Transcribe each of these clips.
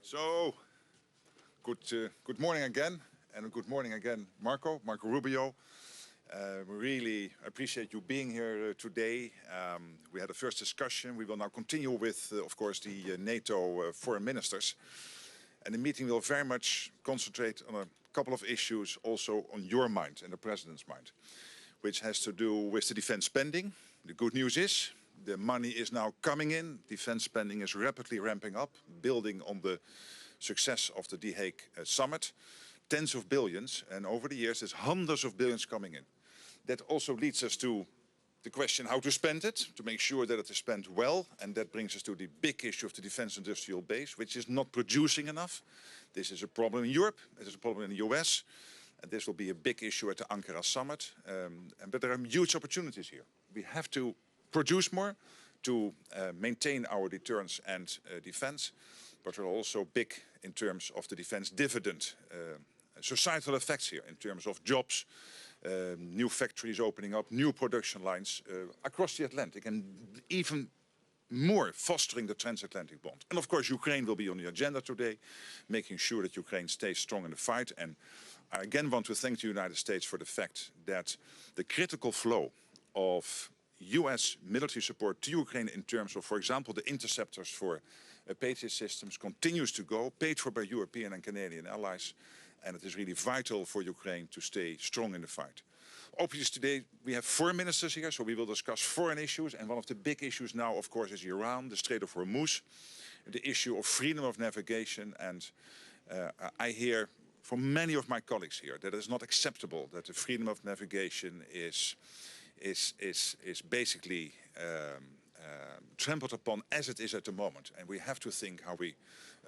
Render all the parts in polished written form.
So, good morning again, and good morning again, Marco Rubio. We really appreciate you being here today. We had a first discussion. We will now continue with, of course, the NATO Foreign Ministers. And the meeting will very much concentrate on a couple of issues also on your mind and the President's mind, which has to do with the defense spending. The good news is the money is now coming in. Defense spending is rapidly ramping up, building on the success of the The Hague summit. Tens of billions, and over the years there's hundreds of billions coming in. That also leads us to the question how to spend it, to make sure that it is spent well. And that brings us to the big issue of the defense industrial base, which is not producing enough. This is a problem in Europe, it is a problem in the US. And this will be a big issue at the Ankara summit. But there are huge opportunities here. We have to produce more to maintain our deterrence and defense, but there are also big in terms of the defense dividend, societal effects here in terms of jobs, new factories opening up, new production lines across the Atlantic, and even more fostering the transatlantic bond. And of course, Ukraine will be on the agenda today, making sure that Ukraine stays strong in the fight. And I again want to thank the United States for the fact that the critical flow of US military support to Ukraine in terms of, for example, the interceptors for Patriot systems continues to go, paid for by European and Canadian allies. And it is really vital for Ukraine to stay strong in the fight. Obviously today we have foreign ministers here, so we will discuss foreign issues. And one of the big issues now, of course, is Iran, the Strait of Hormuz, the issue of freedom of navigation. And I hear from many of my colleagues here that it is not acceptable that the freedom of navigation is basically trampled upon as it is at the moment. And we have to think how we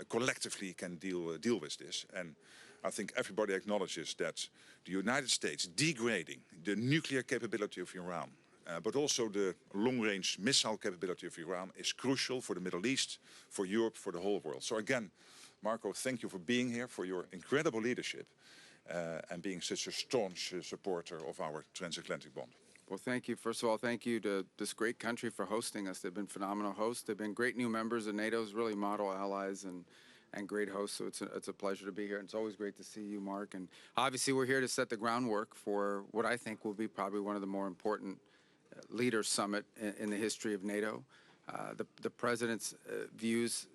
collectively can deal with this. And I think everybody acknowledges that the United States degrading the nuclear capability of Iran, but also the long-range missile capability of Iran is crucial for the Middle East, for Europe, for the whole world. So again, Marco, thank you for being here, for your incredible leadership and being such a staunch supporter of our transatlantic bond. Well, thank you. First of all, thank you to this great country for hosting us. They've been phenomenal hosts. They've been great new members of NATO's, really model allies and great hosts. So it's a pleasure to be here. And it's always great to see you, Mark. And obviously, we're here to set the groundwork for what I think will be probably one of the more important leaders summit in the history of NATO. The President's views,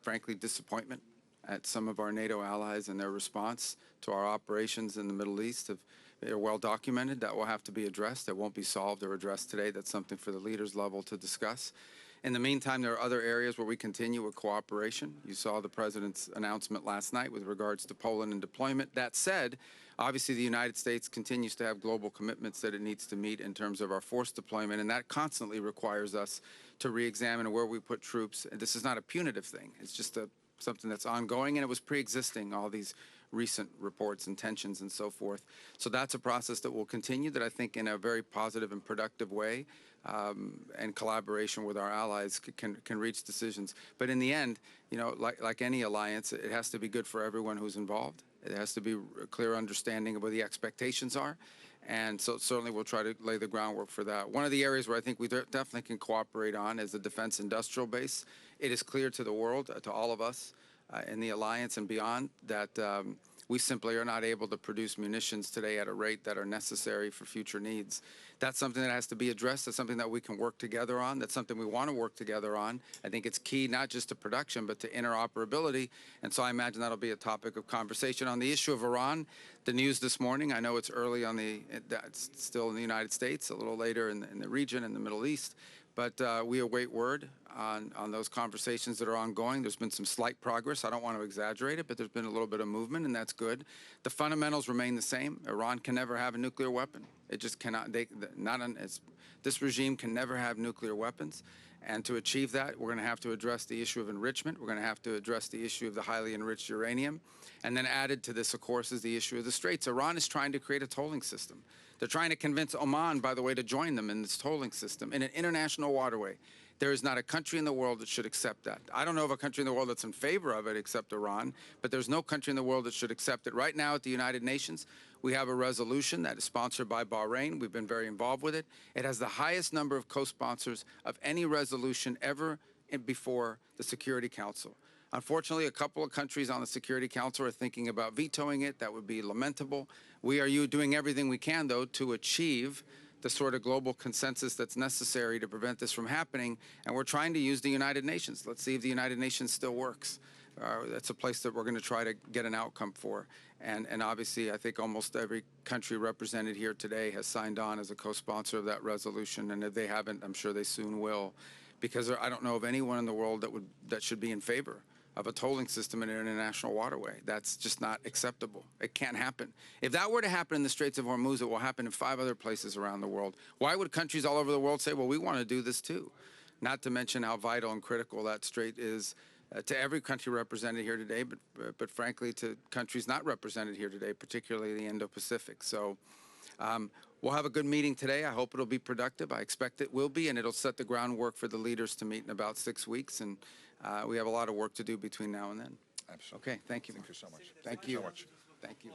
frankly, disappointment at some of our NATO allies and their response to our operations in the Middle East are well documented. That will have to be addressed. That won't be solved or addressed today. That's something for the leaders level to discuss. In the meantime, there are other areas where we continue with cooperation. You saw the President's announcement last night with regards to Poland and deployment. That said, obviously the United States continues to have global commitments that it needs to meet in terms of our force deployment, and that constantly requires us to re-examine where we put troops. And this is not a punitive thing. It's just something that's ongoing, and it was pre-existing, all these recent reports and tensions and so forth. So that's a process that will continue, that I think in a very positive and productive way, and collaboration with our allies can reach decisions. But in the end, you know, like any alliance, it has to be good for everyone who's involved. It has to be a clear understanding of what the expectations are. And so certainly we'll try to lay the groundwork for that. One of the areas where I think we definitely can cooperate on is the defense industrial base. It is clear to the world, to all of us in the alliance and beyond, that we simply are not able to produce munitions today at a rate that are necessary for future needs. That's something that has to be addressed. That's something that we can work together on. That's something we want to work together on. I think it's key not just to production, but to interoperability. And so I imagine that'll be a topic of conversation. On the issue of Iran, the news this morning, I know it's early it's still in the United States, a little later in the region, in the Middle East. But we await word on those conversations that are ongoing. There's been some slight progress. I don't want to exaggerate it, but there's been a little bit of movement, and that's good. The fundamentals remain the same. Iran can never have a nuclear weapon. It just cannot. This regime can never have nuclear weapons. And to achieve that, we're going to have to address the issue of enrichment. We're going to have to address the issue of the highly enriched uranium. And then added to this, of course, is the issue of the Straits. Iran is trying to create a tolling system. They're trying to convince Oman, by the way, to join them in this tolling system in an international waterway. There is not a country in the world that should accept that. I don't know of a country in the world that's in favor of it except Iran, but there's no country in the world that should accept it. Right now at the United Nations, we have a resolution that is sponsored by Bahrain. We've been very involved with it. It has the highest number of co-sponsors of any resolution ever before the Security Council. Unfortunately, a couple of countries on the Security Council are thinking about vetoing it. That would be lamentable. We are doing everything we can, though, to achieve the sort of global consensus that's necessary to prevent this from happening, and we're trying to use the United Nations. Let's see if the United Nations still works. That's a place that we're going to try to get an outcome for. And obviously, I think almost every country represented here today has signed on as a co-sponsor of that resolution, and if they haven't, I'm sure they soon will, because I don't know of anyone in the world that should be in favor of a tolling system in an international waterway. That's just not acceptable. It can't happen. If that were to happen in the Straits of Hormuz, it will happen in 5 other places around the world. Why would countries all over the world say, well, we want to do this too? Not to mention how vital and critical that strait is to every country represented here today, but frankly to countries not represented here today, particularly the Indo-Pacific. So we'll have a good meeting today. I hope it'll be productive. I expect it will be, and it'll set the groundwork for the leaders to meet in about 6 weeks. And we have a lot of work to do between now and then. Absolutely. Okay, thank you. Thank you so much. Thank you. So much. Thank you.